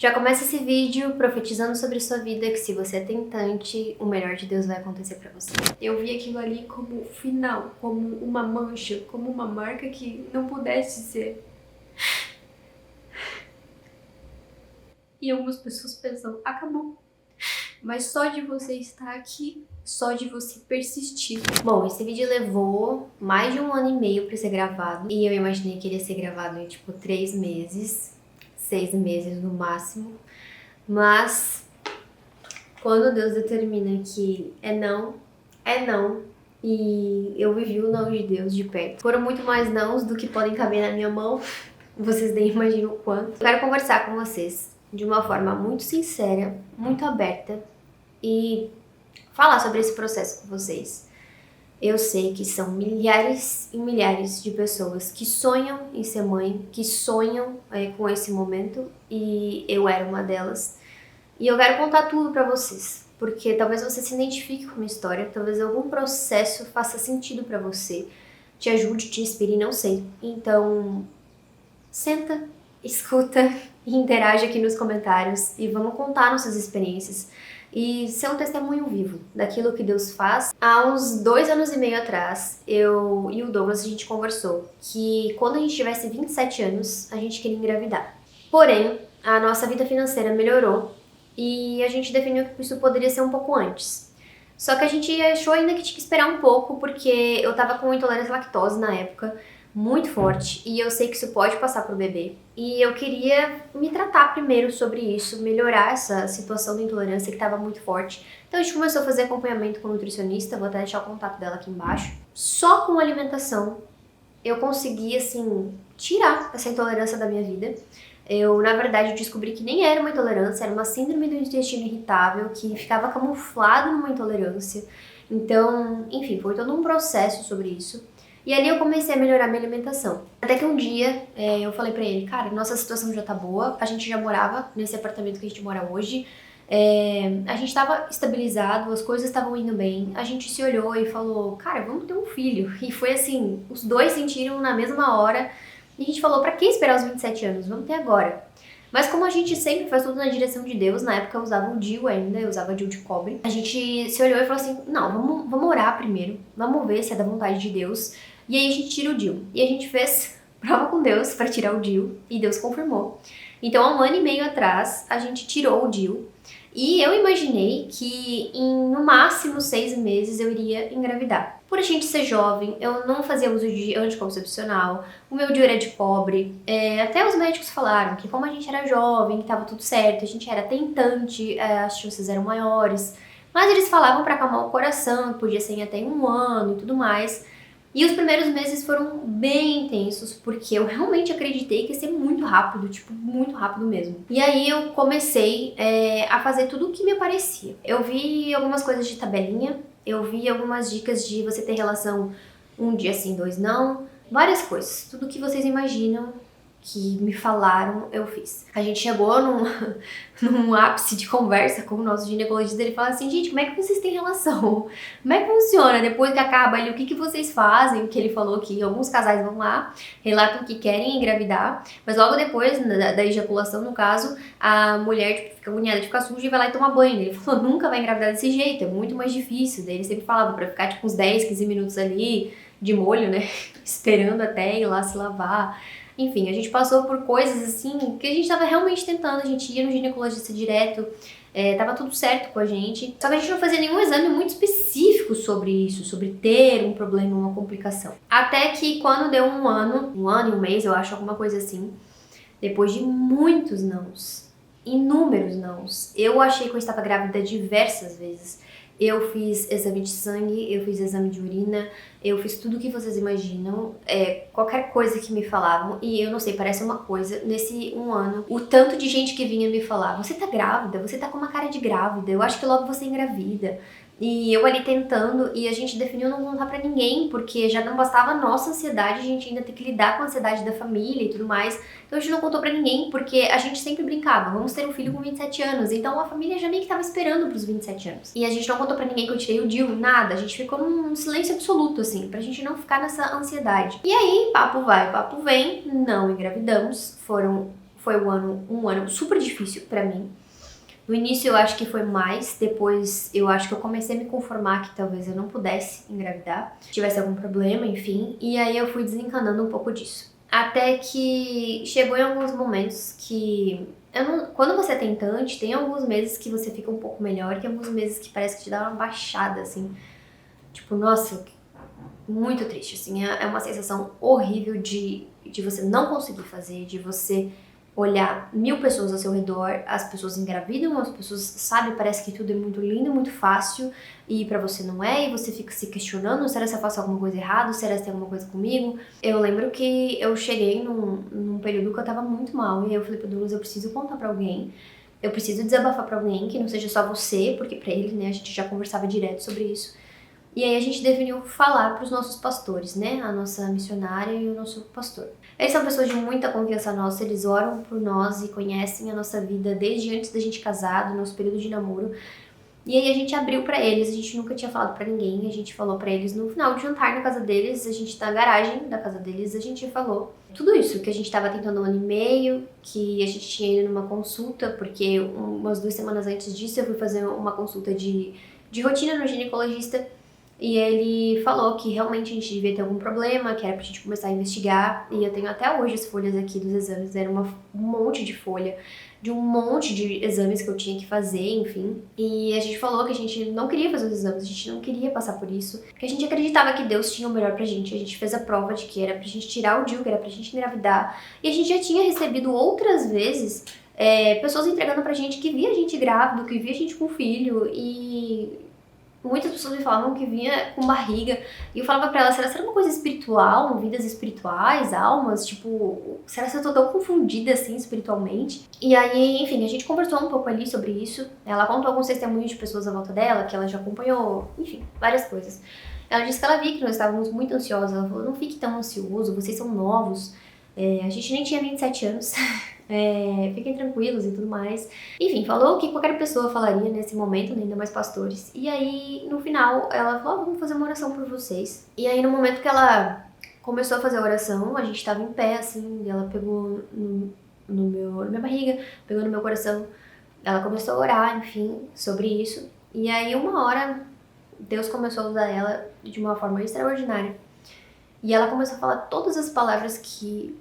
Já começa esse vídeo profetizando sobre sua vida, que se você é tentante, o melhor de Deus vai acontecer pra você. Eu vi aquilo ali como final, como uma mancha, como uma marca que não pudesse ser. E algumas pessoas pensam, acabou. Mas só de você estar aqui, só de você persistir. Bom, esse vídeo levou mais de 1 ano e meio pra ser gravado. E eu imaginei que ele ia ser gravado em tipo 3 meses, 6 meses no máximo. Mas quando Deus determina que é não, é não. E eu vivi o não de Deus de perto. Foram muito mais nãos do que podem caber na minha mão. Vocês nem imaginam o quanto. Eu quero conversar com vocês de uma forma muito sincera, muito aberta e falar sobre esse processo com vocês. Eu sei que são milhares e milhares de pessoas que sonham em ser mãe, que sonham com esse momento, e eu era uma delas. E eu quero contar tudo pra vocês, porque talvez você se identifique com a minha história, talvez algum processo faça sentido pra você, te ajude, te inspire, não sei. Então, senta, escuta e interage aqui nos comentários e vamos contar nossas experiências e ser um testemunho vivo daquilo que Deus faz. Há uns 2 anos e meio atrás, eu e o Douglas, a gente conversou que quando a gente tivesse 27 anos, a gente queria engravidar. Porém, a nossa vida financeira melhorou e a gente definiu que isso poderia ser um pouco antes. Só que a gente achou ainda que tinha que esperar um pouco, porque eu tava com intolerância à lactose na época, muito forte, e eu sei que isso pode passar pro bebê. E eu queria me tratar primeiro sobre isso, melhorar essa situação da intolerância que tava muito forte. Então a gente começou a fazer acompanhamento com nutricionista, vou até deixar o contato dela aqui embaixo. Só com alimentação eu consegui, assim, tirar essa intolerância da minha vida. Eu, na verdade, descobri que nem era uma intolerância, era uma síndrome do intestino irritável que ficava camuflado numa intolerância. Então, enfim, foi todo um processo sobre isso. E ali eu comecei a melhorar minha alimentação. Até que um dia eu falei pra ele, cara, nossa situação já tá boa, a gente já morava nesse apartamento que a gente mora hoje, a gente tava estabilizado, as coisas estavam indo bem, a gente se olhou e falou, cara, vamos ter um filho. E foi assim, os dois sentiram na mesma hora, e a gente falou, pra que esperar os 27 anos? Vamos ter agora. Mas como a gente sempre faz tudo na direção de Deus, na época eu usava o DIU ainda, eu usava DIU de cobre, a gente se olhou e falou assim, não, vamos orar primeiro, vamos ver se é da vontade de Deus, e aí a gente tira o DIU. E a gente fez prova com Deus pra tirar o DIU, e Deus confirmou. Então há 1 ano e meio atrás, a gente tirou o DIU, e eu imaginei que em no máximo 6 meses eu iria engravidar. Por a gente ser jovem, eu não fazia uso de anticoncepcional, o meu DIU era de cobre, até os médicos falaram que como a gente era jovem, que tava tudo certo, a gente era tentante, as chances eram maiores, mas eles falavam pra acalmar o coração, que podia ser em até 1 ano e tudo mais. E os primeiros meses foram bem intensos, porque eu realmente acreditei que ia ser muito rápido, tipo, muito rápido mesmo. E aí eu comecei a fazer tudo o que me aparecia. Eu vi algumas coisas de tabelinha, eu vi algumas dicas de você ter relação 1 dia sim, 2 não, várias coisas. Tudo que vocês imaginam que me falaram, eu fiz. A gente chegou num ápice de conversa com o nosso ginecologista, ele fala assim, gente, como é que vocês têm relação? Como é que funciona? Depois que acaba ali, o que vocês fazem? Que ele falou que alguns casais vão lá, relatam que querem engravidar, mas logo depois da ejaculação, no caso, a mulher tipo, fica agoniada de ficar suja e vai lá e toma banho. Ele falou, nunca vai engravidar desse jeito, é muito mais difícil. Daí ele sempre falava pra ficar tipo uns 10, 15 minutos ali, de molho, né, esperando até ir lá se lavar. Enfim, a gente passou por coisas assim que a gente tava realmente tentando, a gente ia no ginecologista direto, tava tudo certo com a gente. Só que a gente não fazia nenhum exame muito específico sobre isso, sobre ter um problema, uma complicação. Até que quando deu 1 ano e 1 mês, eu acho, alguma coisa assim, depois de muitos nãos, inúmeros nãos, eu achei que eu estava grávida diversas vezes. Eu fiz exame de sangue, eu fiz exame de urina, eu fiz tudo o que vocês imaginam, qualquer coisa que me falavam, e eu não sei, parece uma coisa, nesse 1 ano, o tanto de gente que vinha me falar, você tá grávida, você tá com uma cara de grávida, eu acho que logo você engravida. E eu ali tentando, e a gente definiu não contar pra ninguém, porque já não bastava a nossa ansiedade, a gente ainda ter que lidar com a ansiedade da família e tudo mais. Então a gente não contou pra ninguém, porque a gente sempre brincava, vamos ter um filho com 27 anos. Então a família já meio que tava esperando pros 27 anos. E a gente não contou pra ninguém que eu tirei o DIU, nada. A gente ficou num silêncio absoluto, assim, pra gente não ficar nessa ansiedade. E aí, papo vai, papo vem, não engravidamos. foi um ano super difícil pra mim. No início eu acho que foi mais, depois eu acho que eu comecei a me conformar que talvez eu não pudesse engravidar, tivesse algum problema, enfim, e aí eu fui desencanando um pouco disso. Até que chegou em alguns momentos que quando você é tentante, tem alguns meses que você fica um pouco melhor, e tem alguns meses que parece que te dá uma baixada, assim. Tipo, nossa, muito triste, assim. É uma sensação horrível de você não conseguir fazer, de você olhar 1000 pessoas ao seu redor, as pessoas engravidam, as pessoas, sabe, parece que tudo é muito lindo, muito fácil, e pra você não é, e você fica se questionando, será que eu faço alguma coisa errada, será que tem alguma coisa comigo? Eu lembro que eu cheguei num período que eu tava muito mal, e aí eu falei pro Douglas, eu preciso contar pra alguém, eu preciso desabafar pra alguém, que não seja só você, porque pra ele, né, a gente já conversava direto sobre isso. E aí a gente definiu falar para os nossos pastores, né? A nossa missionária e o nosso pastor. Eles são pessoas de muita confiança nossa, eles oram por nós e conhecem a nossa vida desde antes da gente casar, do nosso período de namoro. E aí a gente abriu pra eles, a gente nunca tinha falado pra ninguém, a gente falou pra eles no final de jantar na casa deles, a gente na garagem da casa deles, a gente falou tudo isso, que a gente tava tentando 1 ano e meio, que a gente tinha ido numa consulta, porque umas 2 semanas antes disso eu fui fazer uma consulta de rotina no ginecologista. E ele falou que realmente a gente devia ter algum problema, que era pra gente começar a investigar. E eu tenho até hoje as folhas aqui dos exames, era um monte de folha, de um monte de exames que eu tinha que fazer, enfim. E a gente falou que a gente não queria fazer os exames, a gente não queria passar por isso, que a gente acreditava que Deus tinha o melhor pra gente. A gente fez a prova de que era pra gente tirar o DIU, que era pra gente engravidar. E a gente já tinha recebido outras vezes pessoas entregando pra gente que via a gente grávido, que via a gente com filho, e muitas pessoas me falavam que vinha com barriga, e eu falava pra elas, será uma coisa espiritual, vidas espirituais, almas, tipo, será que eu tô tão confundida assim espiritualmente? E aí, enfim, a gente conversou um pouco ali sobre isso, ela contou alguns testemunhos de pessoas à volta dela, que ela já acompanhou, enfim, várias coisas. Ela disse que ela via que nós estávamos muito ansiosos, ela falou, não fique tão ansioso, vocês são novos, a gente nem tinha 27 anos, fiquem tranquilos e tudo mais. Enfim, falou o que qualquer pessoa falaria nesse momento, né, ainda mais pastores. E aí, no final, ela falou, vamos fazer uma oração por vocês. E aí, no momento que ela começou a fazer a oração, a gente tava em pé, assim, e ela pegou na minha barriga, pegou no meu coração. Ela começou a orar, enfim, sobre isso. E aí, uma hora, Deus começou a usar ela de uma forma extraordinária. E ela começou a falar todas as palavras que...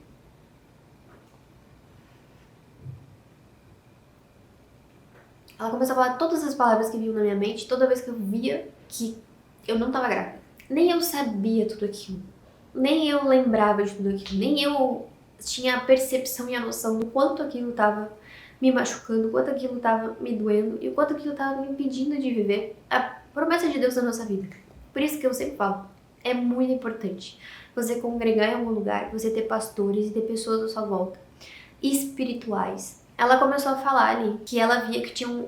Ela começou a falar todas as palavras que vinham na minha mente toda vez que eu via que eu não tava grávida. Nem eu sabia tudo aquilo. Nem eu lembrava de tudo aquilo. Nem eu tinha a percepção e a noção do quanto aquilo tava me machucando, o quanto aquilo tava me doendo e o quanto aquilo tava me impedindo de viver a promessa de Deus na nossa vida. Por isso que eu sempre falo, é muito importante você congregar em algum lugar, você ter pastores e ter pessoas à sua volta espirituais. Ela começou a falar ali que ela via que tinham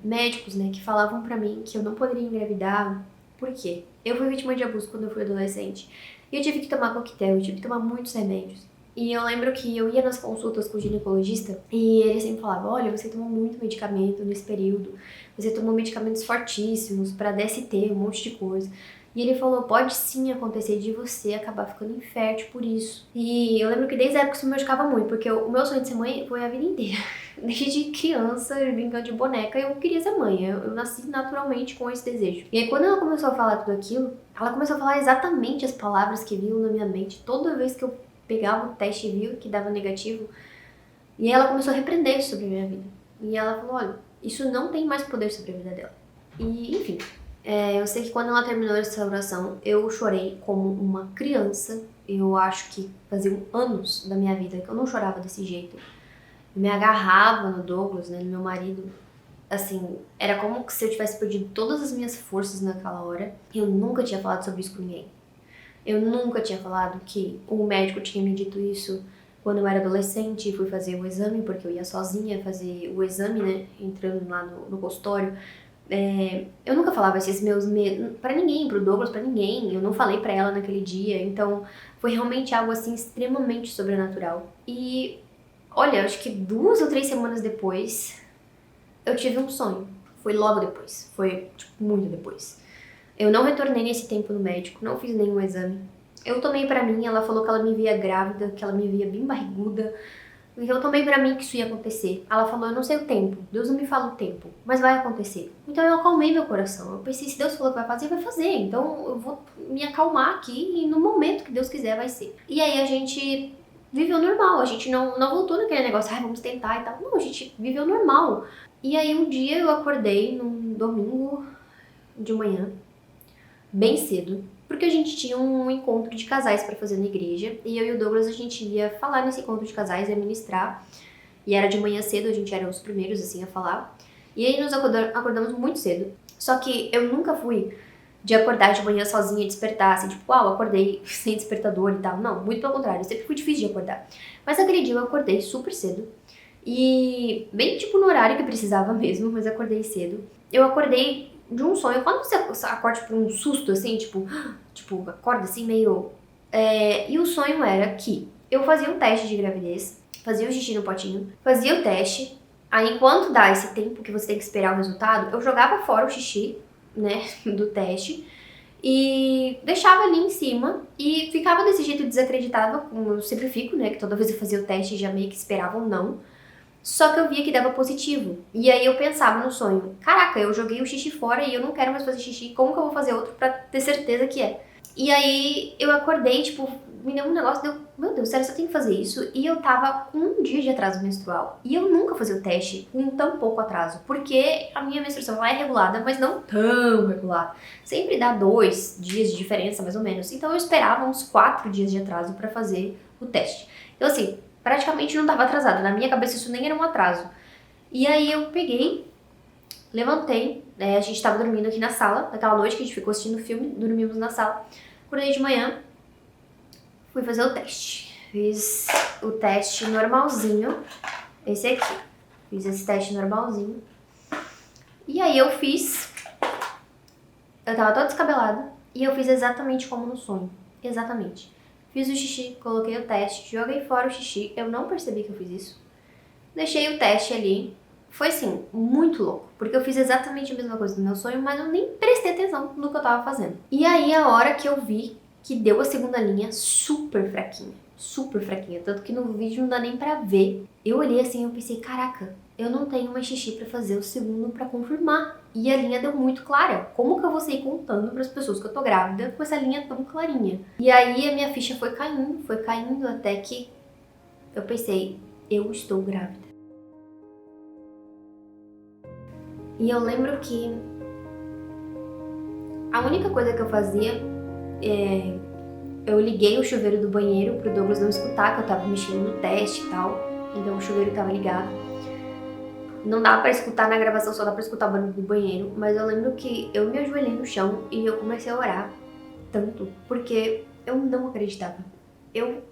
médicos, né, que falavam pra mim que eu não poderia engravidar. Por quê? Eu fui vítima de abuso quando eu fui adolescente. E eu tive que tomar coquetel, eu tive que tomar muitos remédios. E eu lembro que eu ia nas consultas com o ginecologista e ele sempre falava, olha, você tomou muito medicamento nesse período, você tomou medicamentos fortíssimos pra DST, um monte de coisa. E ele falou, pode sim acontecer de você acabar ficando infértil por isso. E eu lembro que desde a época isso me machucava muito, porque o meu sonho de ser mãe foi a vida inteira. Desde criança, brincando de boneca, eu queria ser mãe. Eu nasci naturalmente com esse desejo. E aí quando ela começou a falar tudo aquilo, ela começou a falar exatamente as palavras que vinham na minha mente. Toda vez que eu pegava o teste e via que dava negativo. E aí ela começou a repreender isso sobre a minha vida. E ela falou, olha, isso não tem mais poder sobre a vida dela. E, enfim... eu sei que quando ela terminou essa oração, eu chorei como uma criança. Eu acho que faziam anos da minha vida que eu não chorava desse jeito. Eu me agarrava no Douglas, né, no meu marido. Assim, era como se eu tivesse perdido todas as minhas forças naquela hora. Eu nunca tinha falado sobre isso com ninguém. Eu nunca tinha falado que o médico tinha me dito isso quando eu era adolescente e fui fazer o exame, porque eu ia sozinha fazer o exame, né, entrando lá no consultório. Eu nunca falava esses meus medos pra ninguém, pro Douglas, pra ninguém. Eu não falei pra ela naquele dia, então foi realmente algo assim extremamente sobrenatural. E olha, acho que 2 ou 3 semanas depois eu tive um sonho. Foi logo depois, foi tipo muito depois. Eu não retornei nesse tempo no médico, não fiz nenhum exame. Eu tomei pra mim, ela falou que ela me via grávida, que ela me via bem barriguda. Então eu tomei pra mim que isso ia acontecer. Ela falou, eu não sei o tempo, Deus não me fala o tempo, mas vai acontecer. Então eu acalmei meu coração. Eu pensei, se Deus falou que vai fazer, vai fazer. Então eu vou me acalmar aqui e no momento que Deus quiser vai ser. E aí a gente viveu normal, a gente não voltou naquele negócio, vamos tentar e tal. Não, a gente viveu normal. E aí um dia eu acordei num domingo de manhã, bem cedo, porque a gente tinha um encontro de casais pra fazer na igreja, e eu e o Douglas a gente ia falar nesse encontro de casais, ia ministrar, e era de manhã cedo, a gente era os primeiros assim a falar, e aí nos acordamos muito cedo. Só que eu nunca fui de acordar de manhã sozinha e despertar, assim, tipo, acordei sem despertador e tal. Não, muito pelo contrário, eu sempre fui difícil de acordar. Mas aquele dia eu acordei super cedo, e bem tipo no horário que precisava mesmo, mas acordei cedo. Eu acordei de um sonho. Quando você acorda por um susto, assim, tipo, acorda assim meio... E o sonho era que eu fazia um teste de gravidez, fazia o xixi no potinho, fazia o teste, aí enquanto dá esse tempo que você tem que esperar o resultado, eu jogava fora o xixi, né, do teste, e deixava ali em cima e ficava desse jeito desacreditada, como eu sempre fico, né, que toda vez eu fazia o teste já meio que esperava um não. Só que eu via que dava positivo. E aí eu pensava no sonho, caraca, eu joguei o xixi fora e eu não quero mais fazer xixi, como que eu vou fazer outro pra ter certeza que é? E aí eu acordei, tipo, me deu um negócio, meu Deus, sério, você tem que fazer isso? E eu tava com um dia de atraso menstrual. E eu nunca fazia o teste com tão pouco atraso, porque a minha menstruação lá é regulada, mas não tão regulada. Sempre dá 2 dias de diferença, mais ou menos. Então eu esperava uns 4 dias de atraso pra fazer o teste. Então assim, praticamente não tava atrasado. Na minha cabeça isso nem era um atraso. E aí eu peguei, levantei, a gente tava dormindo aqui na sala, naquela noite que a gente ficou assistindo o filme, dormimos na sala. Acordei de manhã, fui fazer o teste. Fiz o teste normalzinho, esse aqui. Fiz esse teste normalzinho. E aí eu tava toda descabelada, e eu fiz exatamente como no sonho. Exatamente. Fiz o xixi, coloquei o teste, joguei fora o xixi, eu não percebi que eu fiz isso. Deixei o teste ali. Foi assim, muito louco, porque eu fiz exatamente a mesma coisa no meu sonho, mas eu nem prestei atenção no que eu tava fazendo. E aí a hora que eu vi que deu a segunda linha super fraquinha, tanto que no vídeo não dá nem pra ver. Eu olhei assim e eu pensei, caraca, eu não tenho mais xixi pra fazer o segundo pra confirmar. E a linha deu muito clara. Como que eu vou sair contando pras pessoas que eu tô grávida com essa linha tão clarinha? E aí a minha ficha foi caindo até que eu pensei, eu estou grávida. E eu lembro que a única coisa que eu fazia eu liguei o chuveiro do banheiro pro Douglas não escutar que eu tava mexendo no teste e tal. Então o chuveiro tava ligado. Não dava pra escutar na gravação, só dá pra escutar o barulho do banheiro. Mas eu lembro que eu me ajoelhei no chão e eu comecei a orar tanto, porque eu não acreditava. Eu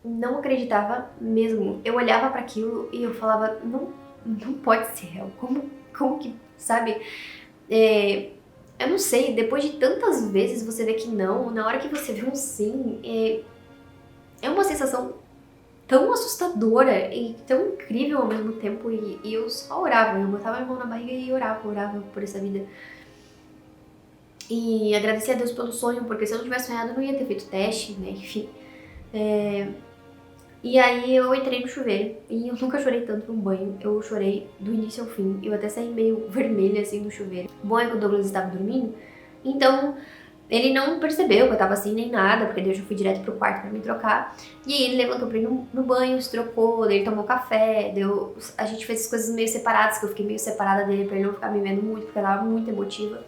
não acreditava mesmo. Eu olhava pra aquilo e eu falava, não pode ser real. Como que, sabe? Eu não sei, depois de tantas vezes você vê que não, na hora que você vê um sim, é uma sensação tão assustadora e tão incrível ao mesmo tempo, e eu só orava, eu botava a mão na barriga e orava por essa vida. E agradecer a Deus pelo sonho, porque se eu não tivesse sonhado eu não ia ter feito teste, né, enfim. E aí eu entrei no chuveiro e eu nunca chorei tanto num banho, eu chorei do início ao fim, eu até saí meio vermelha assim no chuveiro. O bom é que o Douglas estava dormindo, então ele não percebeu que eu tava assim nem nada, porque daí eu já fui direto pro quarto pra me trocar. E aí ele levantou pra ir no banho, se trocou, daí ele tomou café, a gente fez as coisas meio separadas, que eu fiquei meio separada dele pra ele não ficar me vendo muito, porque eu tava muito emotiva.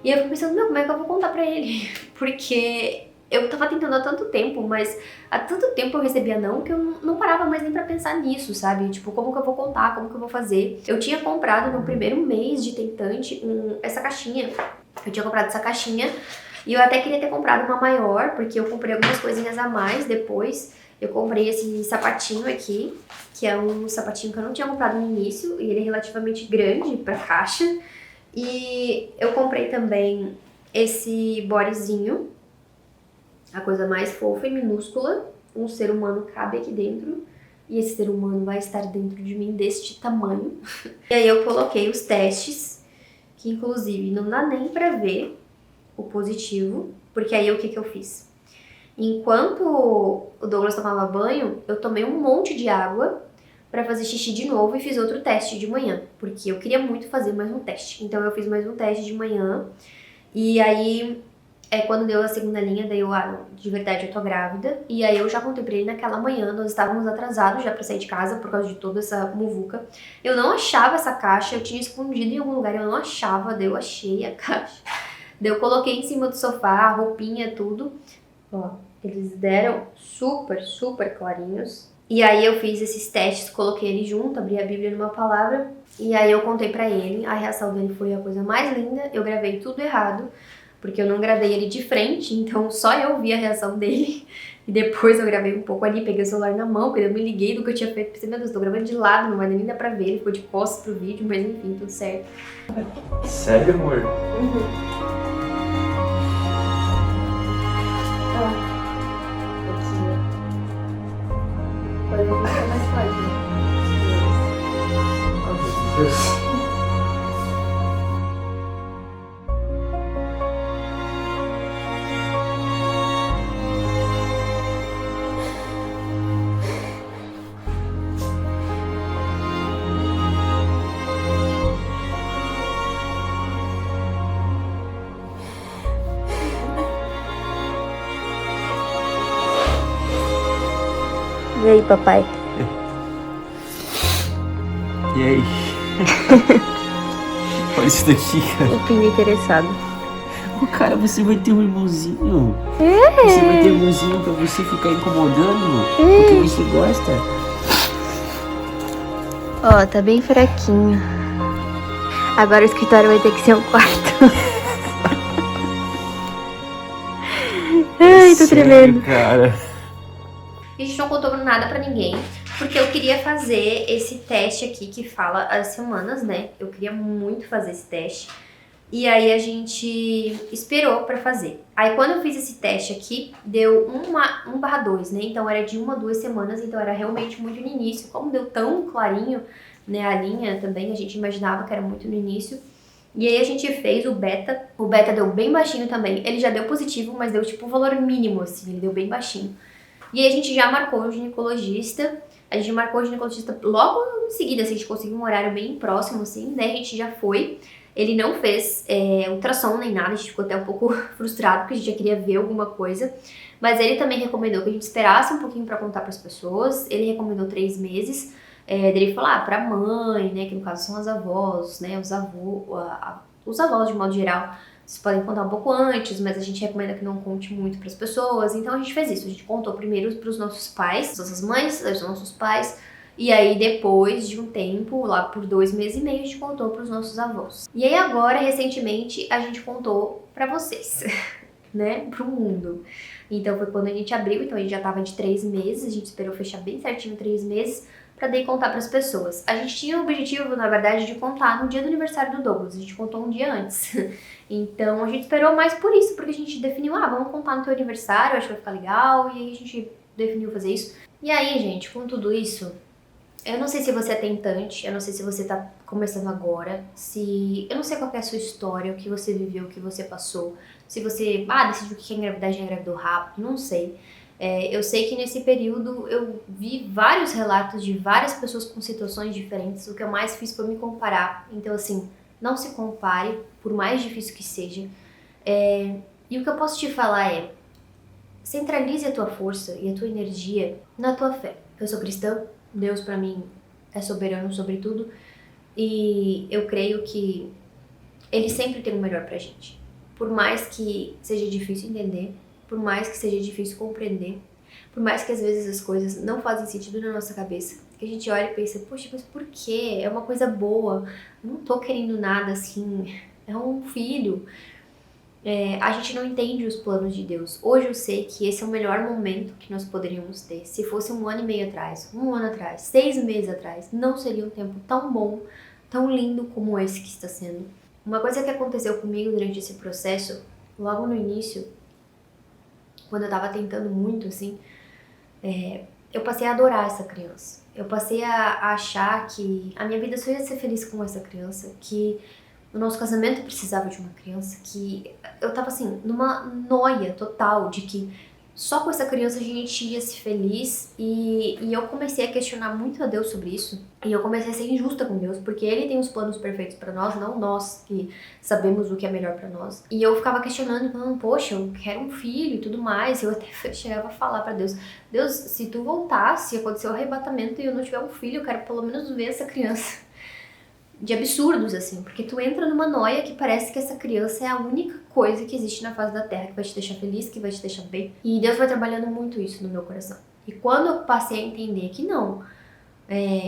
E eu fico pensando, meu, como é que eu vou contar pra ele? Porque eu tava tentando há tanto tempo, mas há tanto tempo eu recebia não que eu não parava mais nem pra pensar nisso, sabe? Tipo, como que eu vou contar, como que eu vou fazer? Eu tinha comprado no primeiro mês de tentante essa caixinha. Eu tinha comprado essa caixinha e eu até queria ter comprado uma maior, porque eu comprei algumas coisinhas a mais depois. Eu comprei esse sapatinho aqui, que é um sapatinho que eu não tinha comprado no início, e ele é relativamente grande pra caixa. E eu comprei também esse bodyzinho, a coisa mais fofa e minúscula. Um ser humano cabe aqui dentro, e esse ser humano vai estar dentro de mim deste tamanho. E aí eu coloquei os testes, que inclusive não dá nem pra ver o positivo, porque aí o que eu fiz? Enquanto o Douglas tomava banho, eu tomei um monte de água pra fazer xixi de novo e fiz outro teste de manhã, porque eu queria muito fazer mais um teste. Então eu fiz mais um teste de manhã e aí quando deu a segunda linha, daí eu, de verdade eu tô grávida. E aí eu já contei pra ele naquela manhã, nós estávamos atrasados já pra sair de casa por causa de toda essa muvuca. Eu não achava essa caixa, eu tinha escondido em algum lugar, eu não achava, daí eu achei a caixa. Daí eu coloquei em cima do sofá, a roupinha, tudo. Ó, eles deram super, super clarinhos. E aí eu fiz esses testes, coloquei ele junto, abri a Bíblia numa palavra. E aí eu contei pra ele, a reação dele foi a coisa mais linda. Eu gravei tudo errado, porque eu não gravei ele de frente, então só eu vi a reação dele. E depois eu gravei um pouco ali, peguei o celular na mão, quando eu me liguei do que eu tinha feito, pensei, meu Deus, tô gravando de lado, não vai nem dar pra ver, ele ficou de costas pro vídeo, mas enfim, tudo certo. Sério, amor? Agora eu vou ficar mais forte, né? Ah, meu Deus. E aí, papai? E aí? Olha isso daqui, cara. O Pinho interessado. Ô, cara, você vai ter um irmãozinho. Você vai ter um irmãozinho pra você ficar incomodando. Porque você gosta. Ó, tá bem fraquinho. Agora o escritório vai ter que ser um quarto. Ai, tô tremendo. Cara. A gente não contou nada pra ninguém, porque eu queria fazer esse teste aqui que fala as semanas, né? Eu queria muito fazer esse teste. E aí a gente esperou pra fazer. Aí quando eu fiz esse teste aqui, deu 1/2, né? Então era de 1 a 2 semanas, então era realmente muito no início. Como deu tão clarinho, né, a linha também, a gente imaginava que era muito no início. E aí a gente fez o beta deu bem baixinho também. Ele já deu positivo, mas deu tipo o valor mínimo, assim, ele deu bem baixinho. E aí a gente já marcou o ginecologista. A gente marcou o ginecologista logo em seguida, assim, a gente conseguiu um horário bem próximo, assim, né? A gente já foi. Ele não fez ultrassom nem nada, a gente ficou até um pouco frustrado, porque a gente já queria ver alguma coisa. Mas ele também recomendou que a gente esperasse um pouquinho pra contar pras pessoas. Ele recomendou 3 meses. Ele falou, pra mãe, né, que no caso são as avós, né, os avós de modo geral. Vocês podem contar um pouco antes, mas a gente recomenda que não conte muito pras pessoas. Então a gente fez isso, a gente contou primeiro pros nossos pais, nossas mães, os nossos pais. E aí depois de um tempo, lá por 2 meses e meio, a gente contou pros nossos avós. E aí agora, recentemente, a gente contou pra vocês, né, pro mundo. Então foi quando a gente abriu, então a gente já tava de 3 meses, a gente esperou fechar bem certinho 3 meses, pra daí contar pras pessoas. A gente tinha o objetivo, na verdade, de contar no dia do aniversário do Douglas, a gente contou um dia antes. Então a gente esperou mais por isso, porque a gente definiu, vamos contar no teu aniversário, acho que vai ficar legal, e aí a gente definiu fazer isso. E aí, gente, com tudo isso, eu não sei se você é tentante, eu não sei se você tá começando agora, eu não sei qual que é a sua história, o que você viveu, o que você passou, se você, decidiu que quer engravidar, já engravidou rápido, não sei. Eu sei que nesse período eu vi vários relatos de várias pessoas com situações diferentes, o que eu mais fiz foi me comparar. Então, assim, não se compare, por mais difícil que seja. E o que eu posso te falar é, centralize a tua força e a tua energia na tua fé. Eu sou cristã, Deus pra mim é soberano sobre tudo, e eu creio que Ele sempre tem o melhor pra gente. Por mais que seja difícil entender, por mais que seja difícil compreender, por mais que às vezes as coisas não fazem sentido na nossa cabeça, que a gente olha e pensa, poxa, mas por quê? É uma coisa boa, eu não tô querendo nada assim, é um filho. A gente não entende os planos de Deus. Hoje eu sei que esse é o melhor momento que nós poderíamos ter. Se fosse 1 ano e meio atrás, 1 ano atrás, 6 meses atrás, não seria um tempo tão bom, tão lindo como esse que está sendo. Uma coisa que aconteceu comigo durante esse processo, logo no início, quando eu tava tentando muito, assim, eu passei a adorar essa criança. Eu passei a achar que a minha vida só ia ser feliz com essa criança, que o nosso casamento precisava de uma criança, que eu tava assim, numa noia total de que só com essa criança a gente ia ser feliz. E eu comecei a questionar muito a Deus sobre isso. E eu comecei a ser injusta com Deus, porque Ele tem os planos perfeitos pra nós, não nós que sabemos o que é melhor pra nós. E eu ficava questionando, falando, poxa, eu quero um filho e tudo mais. Eu até chegava a falar pra Deus, Deus, se tu voltasse, acontecer o arrebatamento e eu não tiver um filho, eu quero pelo menos ver essa criança. De absurdos, assim, porque tu entra numa noia que parece que essa criança é a única coisa que existe na face da terra, que vai te deixar feliz, que vai te deixar bem. E Deus vai trabalhando muito isso no meu coração. E quando eu passei a entender que não,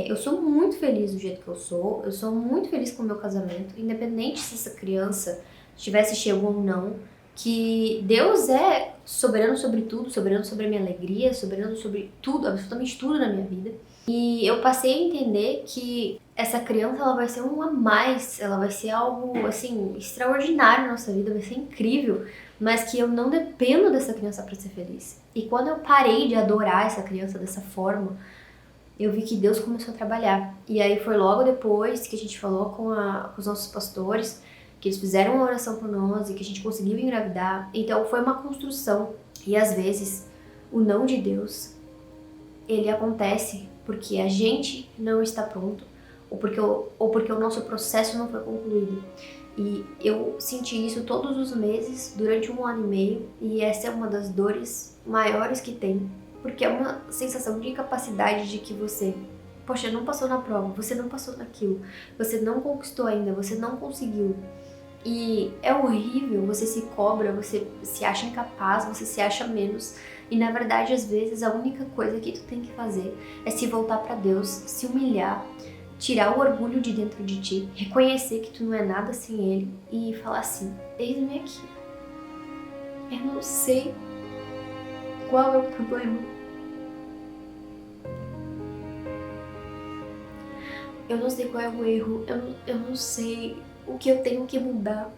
eu sou muito feliz do jeito que eu sou muito feliz com o meu casamento, independente se essa criança tivesse chego ou não, que Deus é soberano sobre tudo, soberano sobre a minha alegria, soberano sobre tudo, absolutamente tudo na minha vida. E eu passei a entender que essa criança, ela vai ser um a mais, ela vai ser algo, assim, extraordinário na nossa vida, vai ser incrível, mas que eu não dependo dessa criança para ser feliz. E quando eu parei de adorar essa criança dessa forma, eu vi que Deus começou a trabalhar. E aí foi logo depois que a gente falou com os nossos pastores, que eles fizeram uma oração por nós e que a gente conseguiu engravidar. Então foi uma construção. E às vezes, o não de Deus, ele acontece porque a gente não está pronto, ou porque o nosso processo não foi concluído. E eu senti isso todos os meses, durante 1 ano e meio, e essa é uma das dores maiores que tem, porque é uma sensação de incapacidade de que você, poxa, não passou na prova, você não passou naquilo, você não conquistou ainda, você não conseguiu. E é horrível, você se cobra, você se acha incapaz, você se acha menos. E na verdade, às vezes, a única coisa que tu tem que fazer é se voltar pra Deus, se humilhar, tirar o orgulho de dentro de ti, reconhecer que tu não é nada sem Ele e falar assim, eis-me aqui. Eu não sei qual é o problema. Eu não sei qual é o erro, eu não sei o que eu tenho que mudar,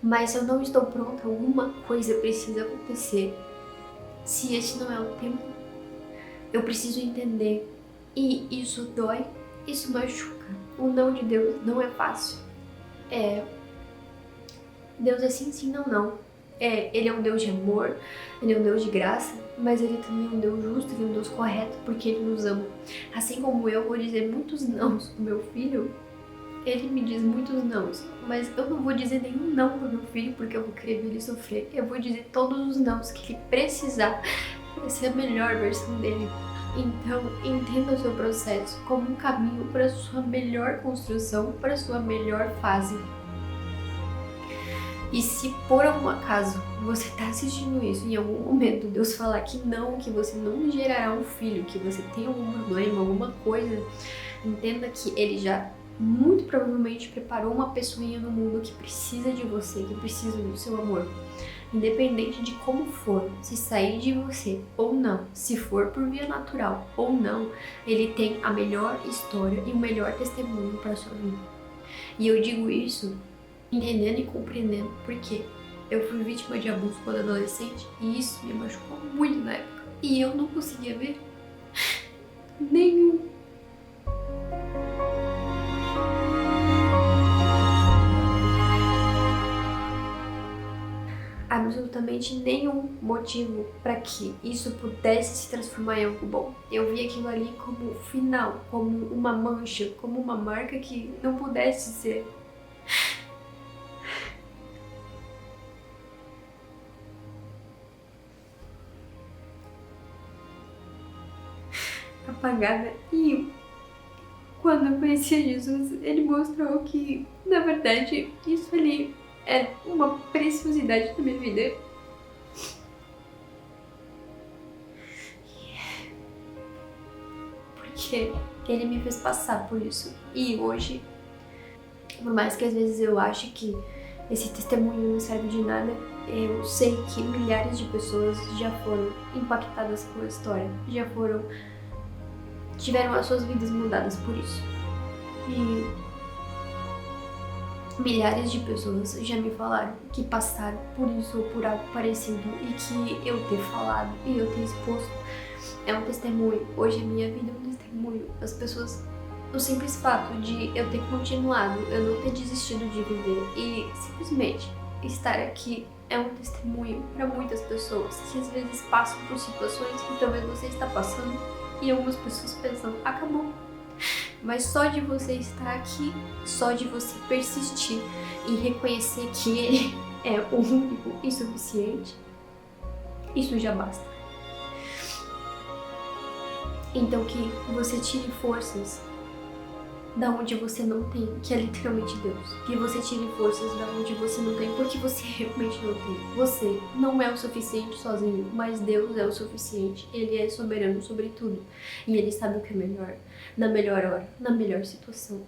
mas eu não estou pronta, alguma coisa precisa acontecer. Se esse não é o tempo, eu preciso entender. E isso dói, isso machuca. O não de Deus não é fácil. Deus é sim, sim, não, não. Ele é um Deus de amor, Ele é um Deus de graça, mas Ele também é um Deus justo, Ele é um Deus correto, porque Ele nos ama. Assim como eu vou dizer muitos nãos pro meu filho, Ele me diz muitos nãos, mas eu não vou dizer nenhum não pro meu filho porque eu vou querer ver ele sofrer. Eu vou dizer todos os nãos que ele precisar para ser a melhor versão dele. Então, entenda o seu processo como um caminho para a sua melhor construção, para a sua melhor fase. E se por algum acaso você está assistindo isso e em algum momento Deus falar que você não gerará um filho, que você tem algum problema, alguma coisa, entenda que Ele já muito provavelmente preparou uma pessoinha no mundo que precisa de você, que precisa do seu amor. Independente de como for, se sair de você ou não, se for por via natural ou não, Ele tem a melhor história e o melhor testemunho para a sua vida. E eu digo isso entendendo e compreendendo porque eu fui vítima de abuso quando adolescente e isso me machucou muito na época. E eu não conseguia ver nenhum absolutamente nenhum motivo para que isso pudesse se transformar em algo bom. Eu vi aquilo ali como o final, como uma mancha, como uma marca que não pudesse ser apagada. E quando eu conheci Jesus, Ele mostrou que, na verdade, isso ali era uma preciosidade da minha vida. Porque Ele me fez passar por isso. E hoje, por mais que às vezes eu ache que esse testemunho não serve de nada, eu sei que milhares de pessoas já foram impactadas com a história, tiveram as suas vidas mudadas por isso. E milhares de pessoas já me falaram que passaram por isso ou por algo parecido e que eu ter falado e eu ter exposto é um testemunho. Hoje a minha vida é um testemunho. As pessoas, o simples fato de eu ter continuado, eu não ter desistido de viver e simplesmente estar aqui é um testemunho para muitas pessoas que às vezes passam por situações que talvez você está passando e algumas pessoas pensam, acabou. Mas só de você estar aqui, só de você persistir e reconhecer que Ele é o único e suficiente, isso já basta. Então que você tire forças da onde você não tem, que é literalmente Deus. Que você tire forças da onde você não tem, porque você realmente não tem. Você não é o suficiente sozinho, mas Deus é o suficiente. Ele é soberano sobre tudo. E Ele sabe o que é melhor, na melhor hora, na melhor situação.